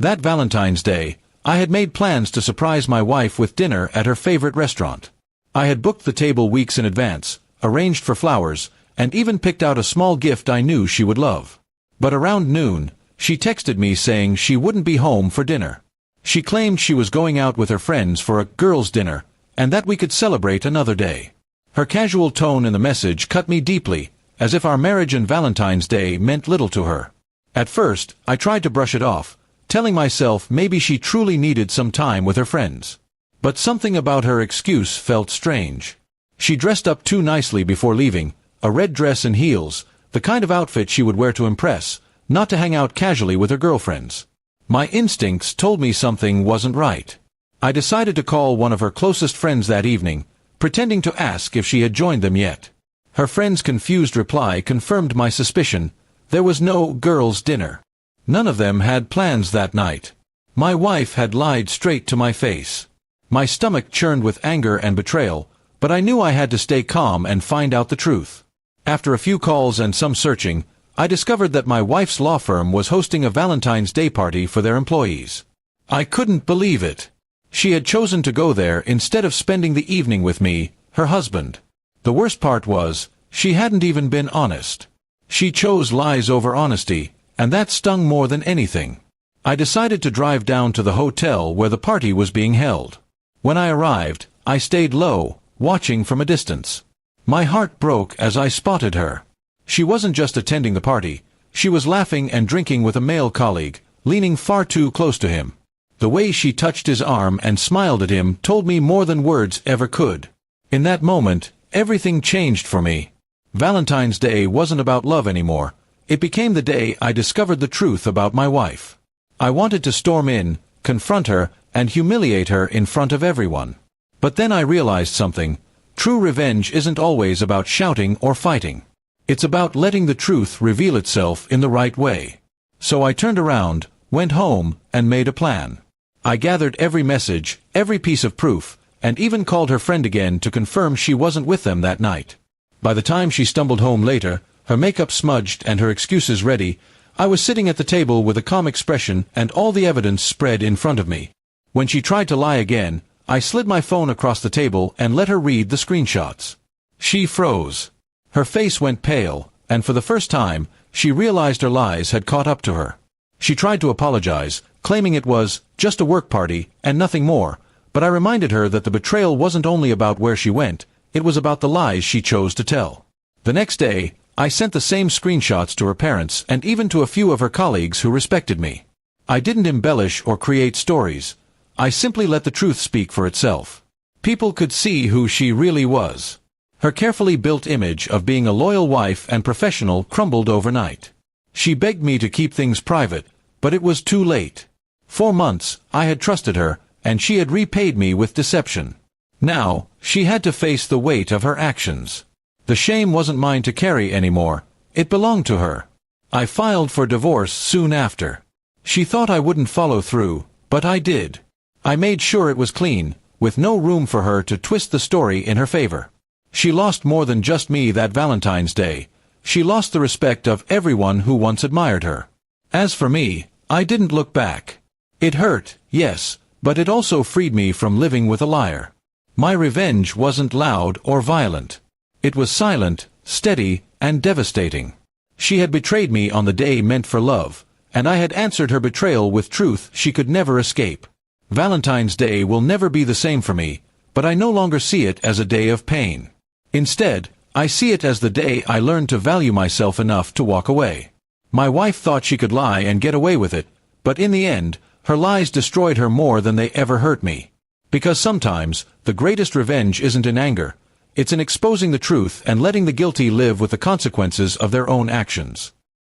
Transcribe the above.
That Valentine's Day, I had made plans to surprise my wife with dinner at her favorite restaurant. I had booked the table weeks in advance, arranged for flowers, and even picked out a small gift I knew she would love. But around noon, she texted me saying she wouldn't be home for dinner. She claimed she was going out with her friends for a girls' dinner, and that we could celebrate another day. Her casual tone in the message cut me deeply, as if our marriage and Valentine's Day meant little to her. At first, I tried to brush it off, telling myself maybe she truly needed some time with her friends. But something about her excuse felt strange. She dressed up too nicely before leaving, a red dress and heels, the kind of outfit she would wear to impress, not to hang out casually with her girlfriends. My instincts told me something wasn't right. I decided to call one of her closest friends that evening, pretending to ask if she had joined them yet. Her friend's confused reply confirmed my suspicion. There was no girls' dinner. None of them had plans that night. My wife had lied straight to my face. My stomach churned with anger and betrayal, but I knew I had to stay calm and find out the truth. After a few calls and some searching, I discovered that my wife's law firm was hosting a Valentine's Day party for their employees. I couldn't believe it. She had chosen to go there instead of spending the evening with me, her husband. The worst part was, she hadn't even been honest. She chose lies over honesty, and that stung more than anything. I decided to drive down to the hotel where the party was being held. When I arrived, I stayed low, watching from a distance. My heart broke as I spotted her. She wasn't just attending the party, she was laughing and drinking with a male colleague, leaning far too close to him. The way she touched his arm and smiled at him told me more than words ever could. In that moment, everything changed for me. Valentine's Day wasn't about love anymore. It became the day I discovered the truth about my wife. I wanted to storm in, confront her, and humiliate her in front of everyone. But then I realized something. True revenge isn't always about shouting or fighting. It's about letting the truth reveal itself in the right way. So I turned around, went home, and made a plan. I gathered every message, every piece of proof, and even called her friend again to confirm she wasn't with them that night. By the time she stumbled home later, her makeup smudged and her excuses ready, I was sitting at the table with a calm expression and all the evidence spread in front of me. When she tried to lie again, I slid my phone across the table and let her read the screenshots. She froze. Her face went pale, and for the first time, she realized her lies had caught up to her. She tried to apologize, claiming it was just a work party and nothing more, but I reminded her that the betrayal wasn't only about where she went, it was about the lies she chose to tell. The next day, I sent the same screenshots to her parents and even to a few of her colleagues who respected me. I didn't embellish or create stories. I simply let the truth speak for itself. People could see who she really was. Her carefully built image of being a loyal wife and professional crumbled overnight. She begged me to keep things private, but it was too late. 4 months, I had trusted her, and she had repaid me with deception. Now, she had to face the weight of her actions. The shame wasn't mine to carry anymore. It belonged to her. I filed for divorce soon after. She thought I wouldn't follow through, but I did. I made sure it was clean, with no room for her to twist the story in her favor. She lost more than just me that Valentine's Day. She lost the respect of everyone who once admired her. As for me, I didn't look back. It hurt, yes, but it also freed me from living with a liar. My revenge wasn't loud or violent. It was silent, steady, and devastating. She had betrayed me on the day meant for love, and I had answered her betrayal with truth she could never escape. Valentine's Day will never be the same for me, but I no longer see it as a day of pain. Instead, I see it as the day I learned to value myself enough to walk away. My wife thought she could lie and get away with it, but in the end, her lies destroyed her more than they ever hurt me. Because sometimes, the greatest revenge isn't in anger. It's in exposing the truth and letting the guilty live with the consequences of their own actions.